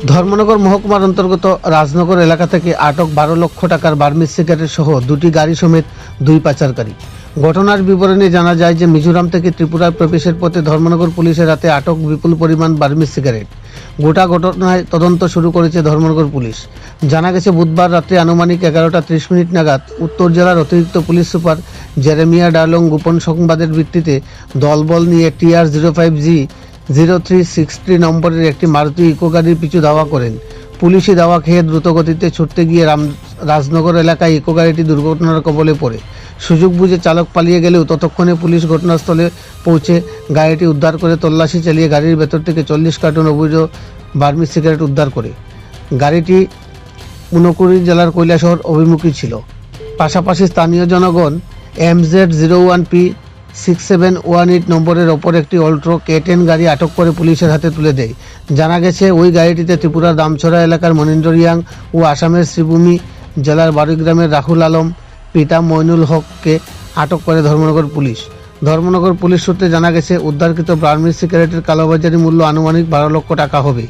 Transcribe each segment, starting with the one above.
ধর্মনগর মহকুমার অন্তর্গত রাজনগর এলাকা থেকে আটক 12 লক্ষ টাকার বার্মিজ সিগারেট সহ দুটি গাড়ি সমেত দুই পাচারকারী। ঘটনার বিবরণে জানা যায় যে মিজোরাম থেকে ত্রিপুরার প্রবেশের পথে ধর্মনগর পুলিশের হাতে আটক বিপুল পরিমাণ বার্মিজ সিগারেট। গোটা ঘটনায় তদন্ত শুরু করেছে ধর্মনগর পুলিশ। জানা গেছে বুধবার রাত্রে আনুমানিক 11:30 নাগাদ উত্তর জেলার অতিরিক্ত পুলিশ সুপার জেরেমিয়া ডার্লং গোপন সংবাদের ভিত্তিতে দলবল নিয়ে TR-05G 0363 নম্বরের একটি মারুতি ইকো গাড়ির পিছু ধাওয়া করেন। পুলিশি ধাওয়া খেয়ে দ্রুতগতিতে ছুটতে গিয়ে রাজনগর এলাকায় ইকো গাড়িটি দুর্ঘটনার কবলে পড়ে। সুযোগ বুঝে চালক পালিয়ে গেলেও ততক্ষণে পুলিশ ঘটনাস্থলে পৌঁছে গাড়িটি উদ্ধার করে তল্লাশি চালিয়ে গাড়ির ভেতর থেকে 40 কার্টন অবৈধ বার্মিজ সিগারেট উদ্ধার করে। গাড়িটি ঊনকুড়ি জেলার কৈলাসহর অভিমুখী ছিল। পাশাপাশি স্থানীয় জনগণ MZ01P 6718 নম্বরের ওপর একটি অল্ট্রো K10 গাড়ি আটক করে পুলিশের হাতে তুলে দেয়। জানা গেছে ওই গাড়িটিতে ত্রিপুরার দামছড়া এলাকার মনিন্দ্র রিয়াং ও আসামের শ্রীভূমি জেলার বারুইগ্রামের রাহুল আলম পিতা মইনুল হককে আটক করে ধর্মনগর পুলিশ। ধর্মনগর পুলিশ সূত্রে জানা গেছে উদ্ধারকৃত বার্মিজ সিগারেটের কালোবাজারি মূল্য আনুমানিক 12 লক্ষ টাকা হবে।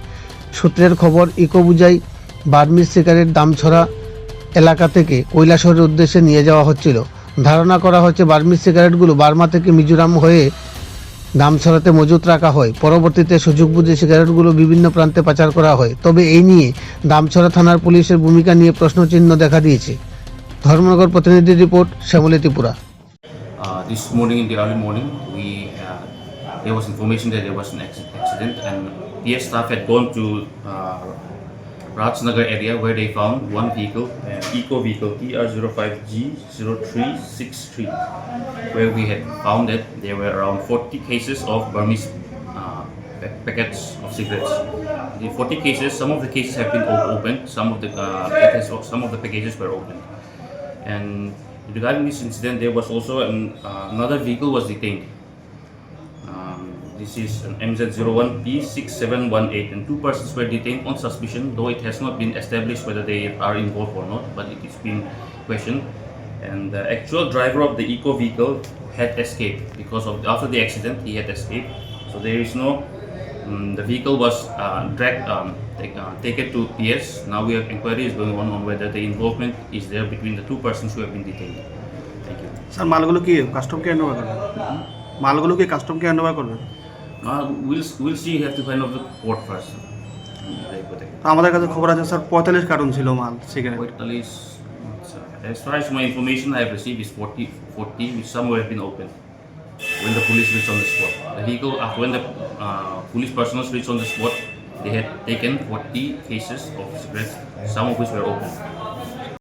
সূত্রের খবর ইকো বুঝাই বার্মিজ সিগারেট দামছড়া এলাকা থেকে কৈলাসহরের উদ্দেশ্যে নিয়ে যাওয়া হচ্ছিল। ধারণা করা হচ্ছে বার্মিজ সিগারেটগুলো বার্মা থেকে মিজোরাম হয়ে দামছড়াতে মজুত রাখা হয়। পরবর্তীতে সুযোগ বুঝে সিগারেটগুলো বিভিন্ন প্রান্তে পাচার করা হয়। তবে এই নিয়ে দামছড়া থানার পুলিশের ভূমিকা নিয়ে প্রশ্নচিহ্ন দেখা দিয়েছে। ধর্মনগর প্রতিনিধি report, Shyamali Tripura. This morning, in the early morning, there was information that there was an accident, and PS staff had gone to Rajnagar area where they found one vehicle, an eco vehicle TR-05G0363, where we had found that there were around 40 cases of Burmese packets of cigarettes. The 40 cases, some of the cases have been opened, some of the packages were opened, and regarding this incident, there was also another vehicle was detained. This is an MZ01P 6718, and two persons were detained on suspicion, though it has not been established whether they are involved or not, but it is being questioned. And the actual driver of the eco vehicle had escaped because after the accident he had escaped. So there is no. The vehicle was taken to PS. Now we have inquiries going on whether the involvement is there between the two persons who have been detained. Thank you. Sir মালগুলো কি custom কে handover করবে? মালগুলো কি custom কে handover করবে? We'll see. You have to find out the port first. তো আমাদের কাছে খবর আছে স্যার 45 কার্টন ছিল মাল cigarette. As far as my information I have received is 40 which somewhere have been opened when the police reached on the spot. The vehicle, when the police personnel reached on the spot, they had taken 40 cases of cigarettes, some of which were open.